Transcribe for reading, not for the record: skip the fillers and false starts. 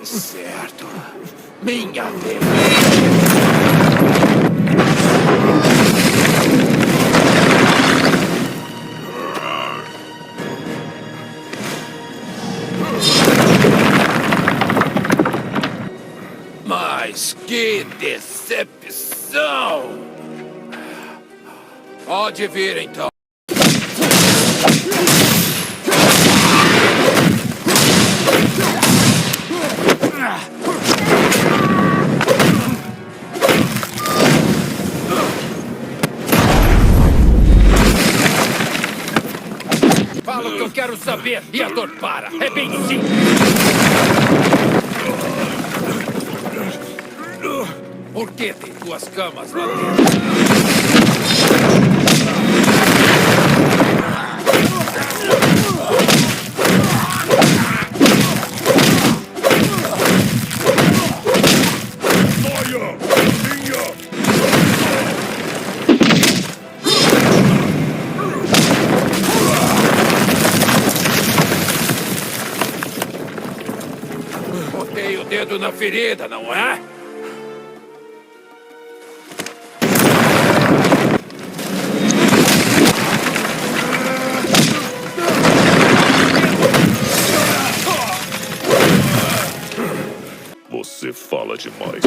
Certo. Minha vez. Mas que decepção! Pode vir, então. Fala o que eu quero saber e a dor para. É bem simples. Por que tem duas camas lá dentro? Botei o dedo na ferida, não é? Você fala demais.